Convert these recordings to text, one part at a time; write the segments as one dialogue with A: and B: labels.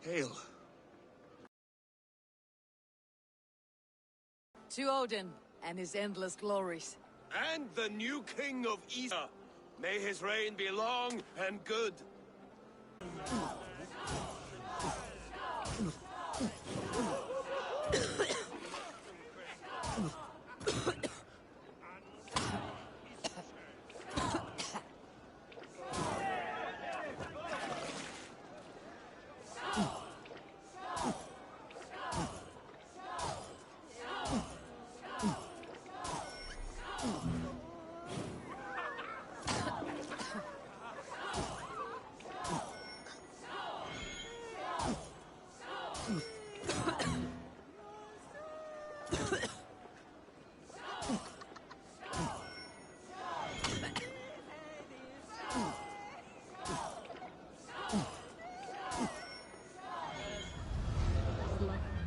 A: Hail.
B: To Odin and his endless glories.
A: And the new king of Isa. May his reign be long and good.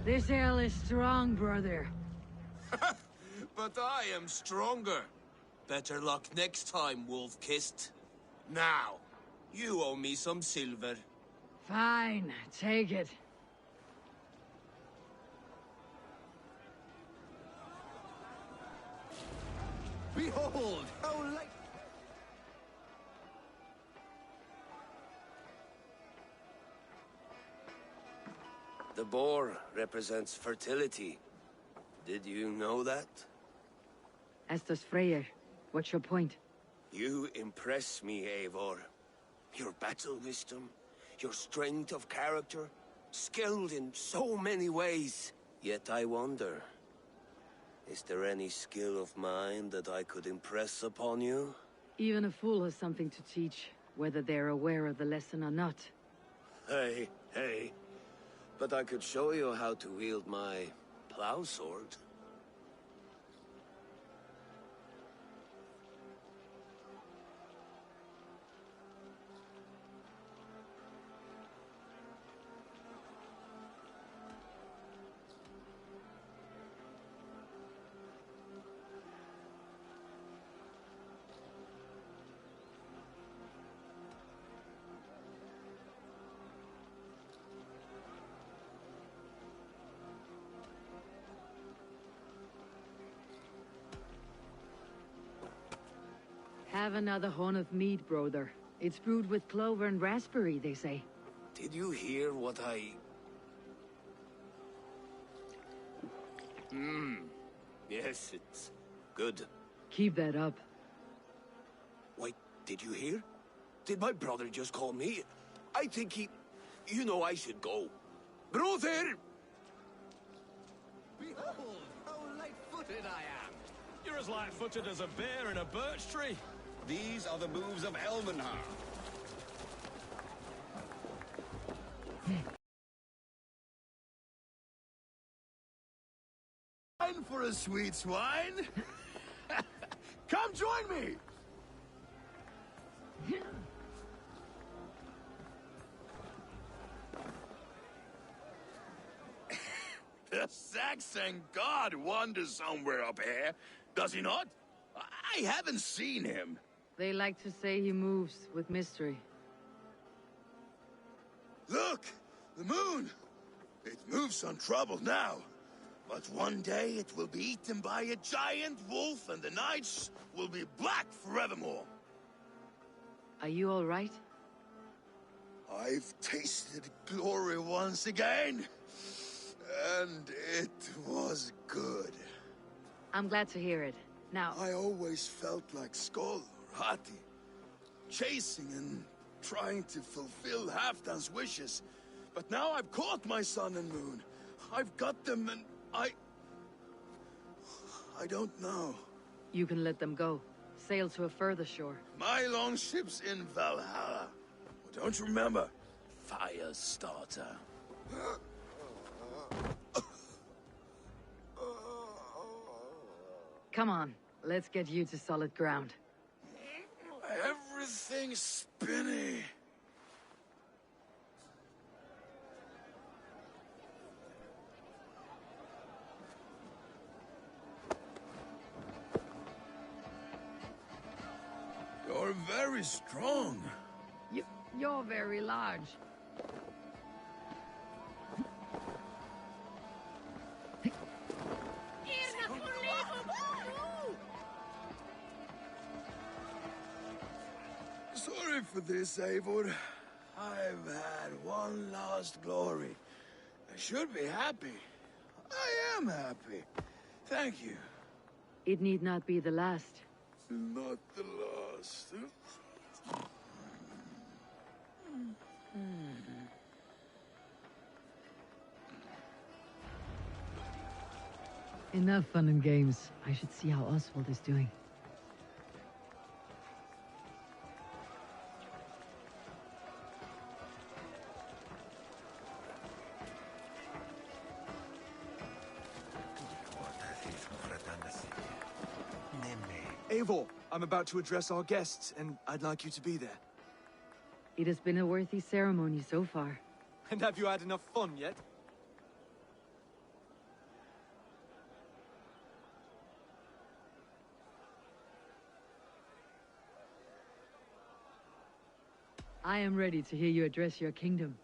B: This ale is strong, brother.
A: But I am stronger. Better luck next time, wolf-kissed. Now, you owe me some silver.
B: Fine, take it.
A: Behold, how late... The boar represents fertility. Did you know that?
B: As does Freyr. What's your point?
A: You impress me, Eivor. Your battle wisdom, your strength of character, skilled in so many ways. Yet I wonder, is there any skill of mine that I could impress upon you?
B: Even a fool has something to teach, whether they're aware of the lesson or not.
A: Hey. But I could show you how to wield my plow sword.
B: Have another horn of mead, brother. It's brewed with clover and raspberry, they say.
A: Did you hear what I... Yes, it's good.
B: Keep that up.
A: Wait, did you hear? Did my brother just call me? I think he... You know I should go. Brother!
C: Behold, how light-footed I am! You're as light-footed as a bear in a birch tree. These are the moves of Elvenhar. Time for a sweet swine? Come join me! The Saxon god wanders somewhere up here, does he not? I haven't seen him.
B: They like to say he moves with mystery.
C: Look! The moon! It moves untroubled now. But one day it will be eaten by a giant wolf and the nights will be black forevermore.
B: Are you all right?
C: I've tasted glory once again. And it was good.
B: I'm glad to hear it. Now...
C: I always felt like Skoll or Hati. Chasing and trying to fulfill Halfdan's wishes. But now I've caught my sun and moon. I've got them and I don't know.
B: You can let them go. Sail to a further shore.
C: My longship's in Valhalla. Don't you remember? Firestarter.
B: Come on, let's get you to solid ground.
C: Everything's spinny. You're very strong.
B: You're very large.
C: for this, Eivor. I've had one last glory. I should be happy. I am happy. Thank you.
B: It need not be the last.
C: Not the last.
B: Enough fun and games. I should see how Oswald is doing.
D: Eivor, I'm about to address our guests, and I'd like you to be there.
B: It has been a worthy ceremony so far.
D: And have you had enough fun yet?
B: I am ready to hear you address your kingdom.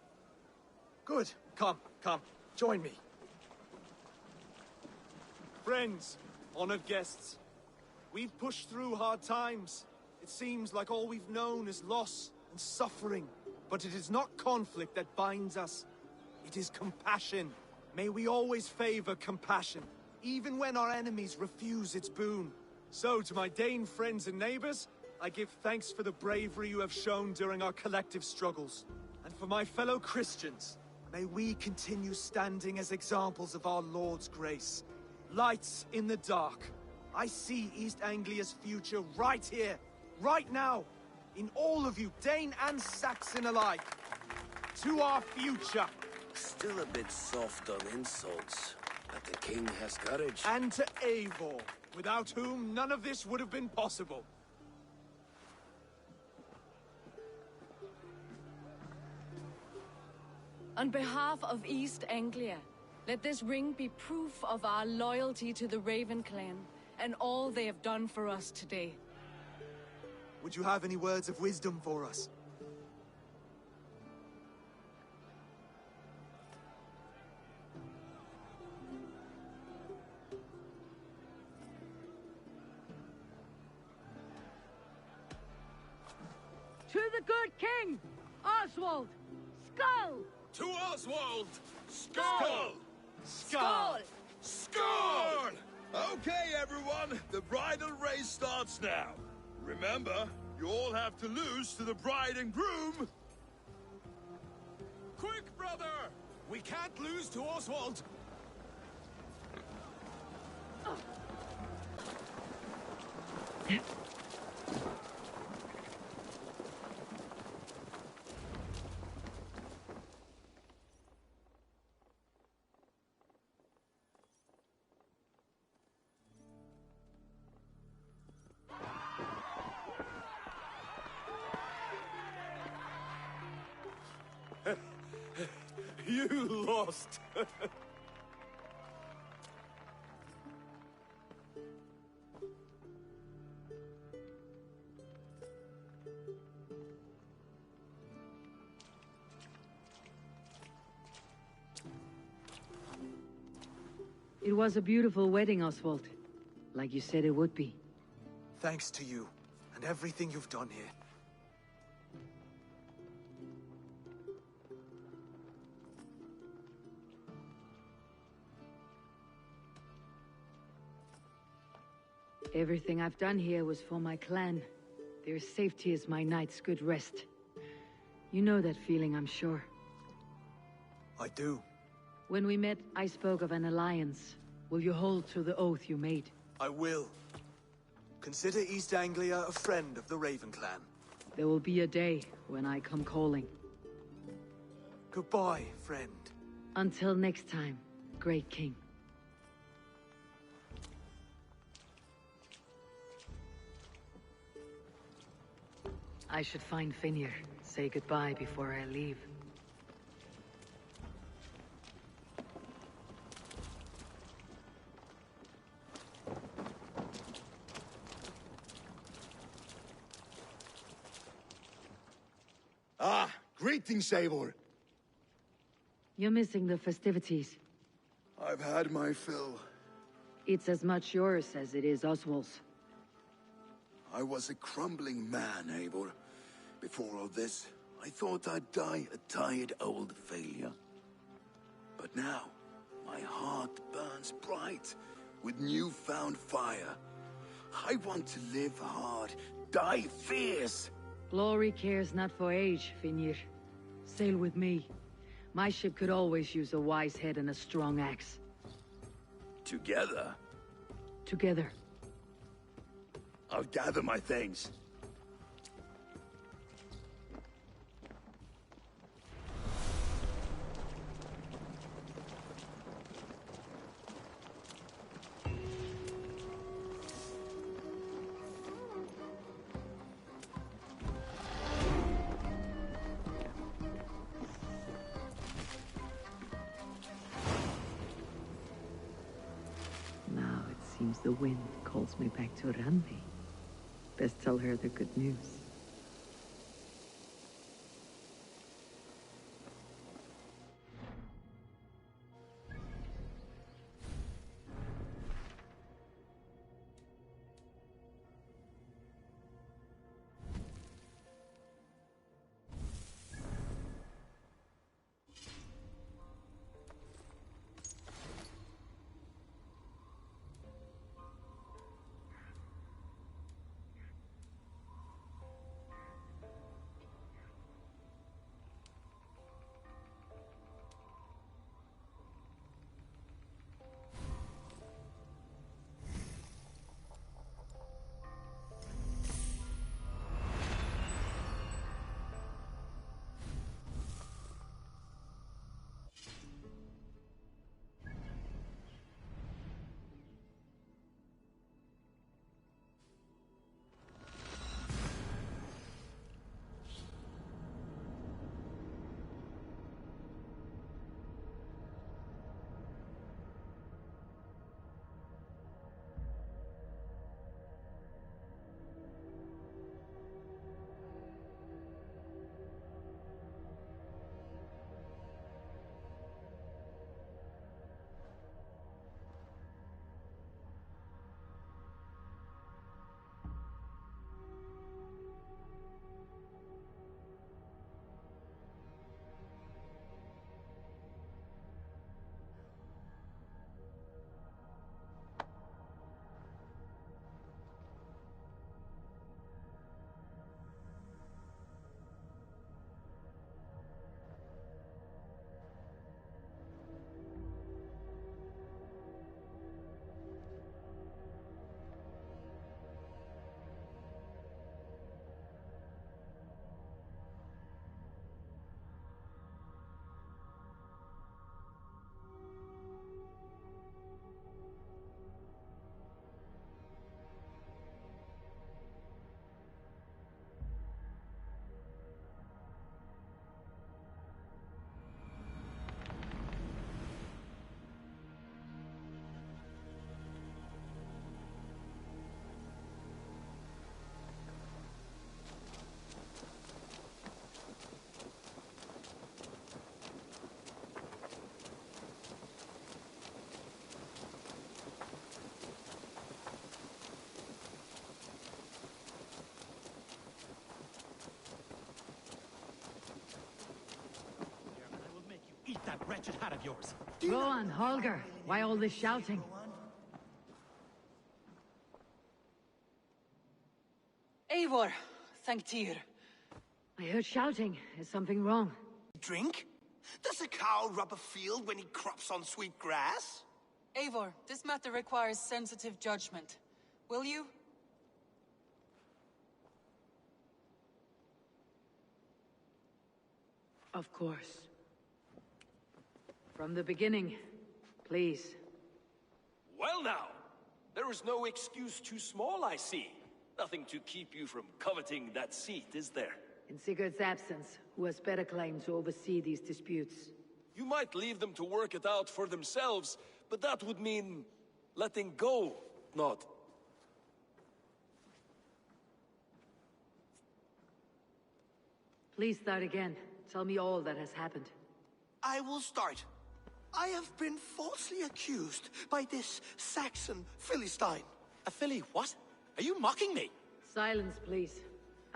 D: Good. Come, join me. Friends, honored guests, we've pushed through hard times. It seems like all we've known is loss and suffering. But it is not conflict that binds us. It is compassion. May we always favor compassion, even when our enemies refuse its boon. So, to my Dane friends and neighbors, I give thanks for the bravery you have shown during our collective struggles. And for my fellow Christians, may we continue standing as examples of our Lord's grace. Lights in the dark. I see East Anglia's future right here, right now, in all of you, Dane and Saxon alike. To our future.
A: Still a bit soft on insults, but the king has courage.
D: And to Eivor, without whom none of this would have been possible.
E: On behalf of East Anglia, let this ring be proof of our loyalty to the Raven clan and all they have done for us today.
D: Would you have any words of wisdom for us?
B: To the good king, Oswald! Skull!
C: To Oswald! Skull!
E: Skål!
C: Skull! Okay, everyone, the bridal race starts now. Remember, you all have to lose to the bride and groom.
A: Quick, brother! We can't lose to Oswald!
D: You lost!
B: It was a beautiful wedding, Oswald. Like you said it would be.
D: Thanks to you, and everything you've done here.
B: Everything I've done here was for my clan. Their safety is my knight's good rest. You know that feeling, I'm sure.
D: I do.
B: When we met, I spoke of an alliance. Will you hold to the oath you made?
D: I will. Consider East Anglia a friend of the Raven clan.
B: There will be a day when I come calling.
D: Goodbye, friend.
B: Until next time, great king. I should find Finir. Say goodbye before I leave.
C: Ah, greetings, Eivor.
B: You're missing the festivities.
C: I've had my fill.
B: It's as much yours as it is Oswald's.
C: I was a crumbling man, Eivor. Before all this, I thought I'd die a tired old failure. But now, my heart burns bright with newfound fire. I want to live hard, die fierce.
B: Glory cares not for age, Finnir. Sail with me. My ship could always use a wise head and a strong axe.
C: Together,
B: Together.
C: I'll gather my things.
B: Now it seems the wind calls me back to Randi. Best tell her the good news.
F: Eat that wretched hat of yours.
B: Go on, Holger. Why all this shouting?
G: Eivor, thank Tyr.
B: I heard shouting. Is something wrong?
H: Drink? Does a cow rub a field when he crops on sweet grass?
G: Eivor, this matter requires sensitive judgment. Will you?
B: Of course. From the beginning, please.
I: Well now, there is no excuse too small, I see. Nothing to keep you from coveting that seat, is there?
B: In Sigurd's absence, who has better claim to oversee these disputes?
I: You might leave them to work it out for themselves, but that would mean letting go, not...
B: Please start again. Tell me all that has happened.
H: I will start. I have been falsely accused by this Saxon Philistine.
F: A filly what? Are you mocking me?
B: Silence, please.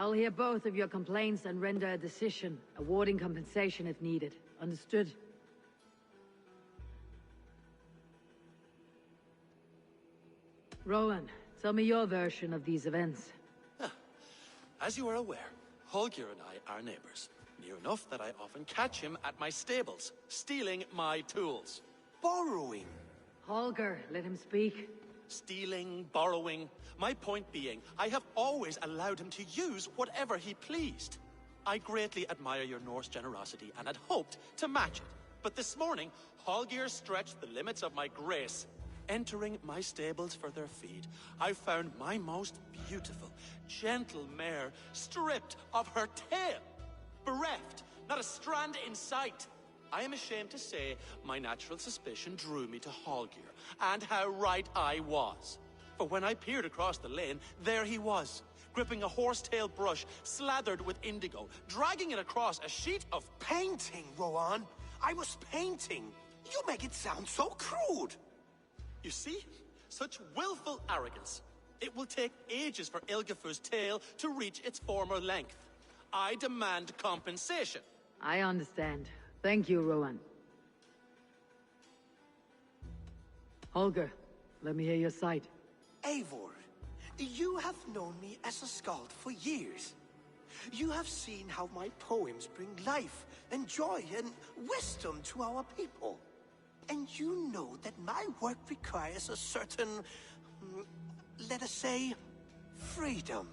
B: I'll hear both of your complaints and render a decision, awarding compensation if needed. Understood? Rowan, tell me your version of these events.
F: As you are aware, Holger and I are neighbors. Near enough that I often catch him at my stables, stealing my tools.
H: Borrowing.
B: Holger, let him speak.
F: Stealing, borrowing. My point being, I have always allowed him to use whatever he pleased. I greatly admire your Norse generosity and had hoped to match it. But this morning, Holger stretched the limits of my grace. Entering my stables for their feed, I found my most beautiful, gentle mare stripped of her tail. Bereft, not a strand in sight. I am ashamed to say my natural suspicion drew me to Holger, and how right I was. For when I peered across the lane, there he was, gripping a horsetail brush slathered with indigo, dragging it across a sheet of
H: Painting, Rowan. I was painting. You make it sound so crude.
F: You see? Such willful arrogance. It will take ages for Ilgafur's tail to reach its former length. I demand compensation.
B: I understand. Thank you, Rowan. Holger, let me hear your side.
H: Eivor, you have known me as a skald for years. You have seen how my poems bring life and joy and wisdom to our people. And you know that my work requires a certain, let us say, freedom.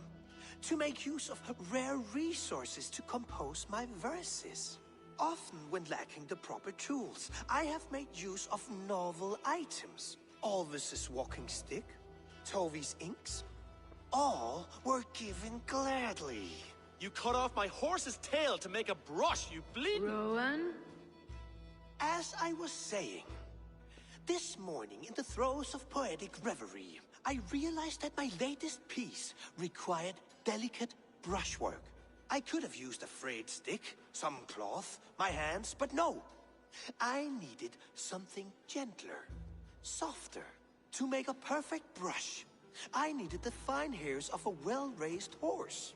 H: To make use of rare resources to compose my verses. Often when lacking the proper tools, I have made use of novel items. Alvis's walking stick, Tovi's inks, all were given gladly.
F: You cut off my horse's tail to make a brush, you bleeding...
B: Rowan?
H: As I was saying, this morning in the throes of poetic reverie, I realized that my latest piece required delicate brushwork. I could have used a frayed stick, some cloth, my hands, but no. I needed something gentler, softer. To make a perfect brush, I needed the fine hairs of a well-raised horse.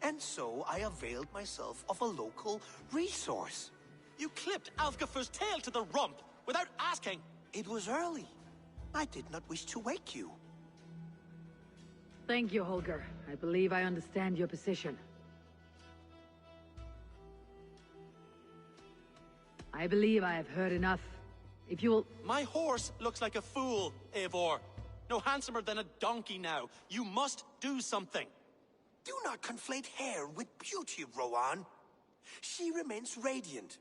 H: And so I availed myself of a local resource.
F: You clipped Alfgafur's tail to the rump without asking.
H: It was early. I did not wish to wake you.
B: Thank you, Holger. I believe I understand your position. I believe I have heard enough. If you will...
F: My horse looks like a fool, Eivor. No handsomer than a donkey now. You must do something.
H: Do not conflate hair with beauty, Rowan. She remains radiant.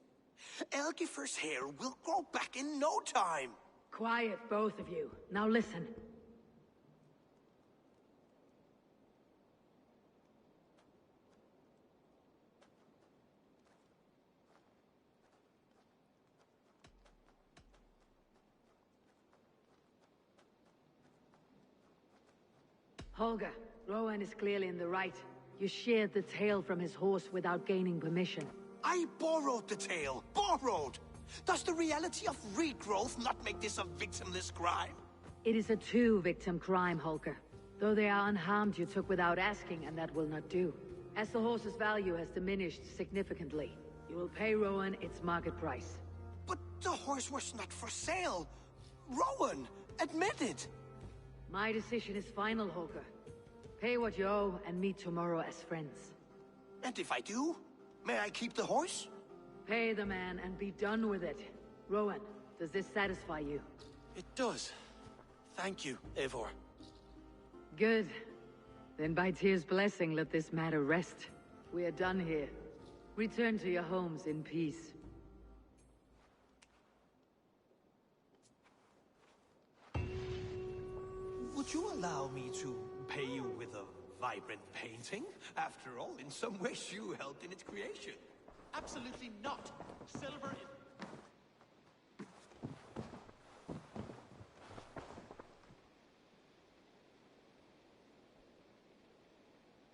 H: Elgifur's hair will grow back in no time.
B: Quiet, both of you. Now listen. Holger, Rowan is clearly in the right. You sheared the tail from his horse without gaining permission.
H: I borrowed the tail. Borrowed! Does the reality of regrowth not make this a victimless crime?
B: It is a two-victim crime, Holger. Though they are unharmed, you took without asking, and that will not do. As the horse's value has diminished significantly, you will pay Rowan its market price.
H: But the horse was not for sale. Rowan, admit it.
B: My decision is final, Holger. Pay what you owe and meet tomorrow as friends.
H: And if I do, may I keep the horse?
B: Pay the man and be done with it. Rowan, does this satisfy you?
F: It does. Thank you, Eivor.
B: Good. Then by Tyr's blessing, let this matter rest. We are done here. Return to your homes in peace.
H: Would you allow me to pay you with a vibrant painting? After all, in some ways you helped in its creation.
F: Absolutely not. Silver is...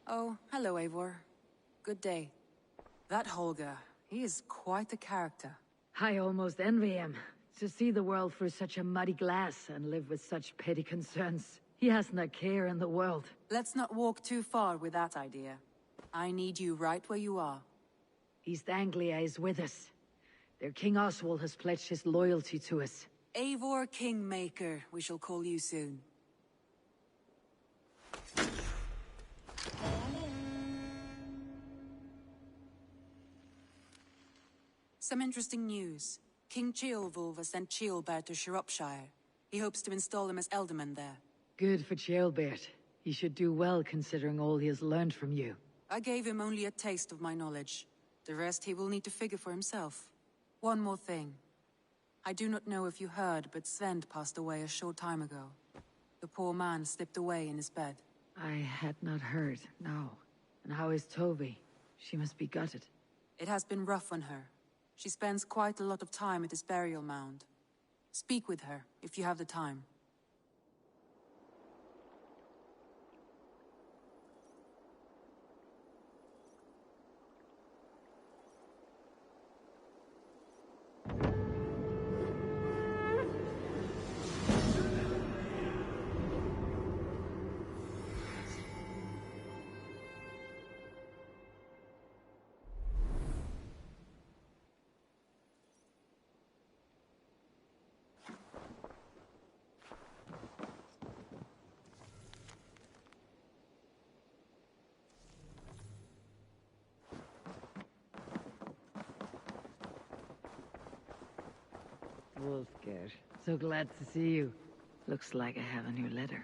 G: Oh, hello, Eivor. Good day. That Holger, he is quite the character.
B: I almost envy him. To see the world through such a muddy glass and live with such petty concerns. He hasn't a care in the world.
G: Let's not walk too far with that idea. I need you right where you are.
B: East Anglia is with us. Their King Oswald has pledged his loyalty to us.
G: Eivor Kingmaker, we shall call you soon. Some interesting news. King Ceolwulf has sent Ceolbert to Shropshire. He hopes to install him as Elderman there.
B: Good for Ceolbert. He should do well considering all he has learned from you.
G: I gave him only a taste of my knowledge. The rest he will need to figure for himself. One more thing. I do not know if you heard, but Svend passed away a short time ago. The poor man slipped away in his bed.
B: I had not heard, no. And how is Toby? She must be gutted.
G: It has been rough on her. She spends quite a lot of time at his burial mound. Speak with her, if you have the time.
B: Wolfgar, so glad to see you. Looks like I have a new letter.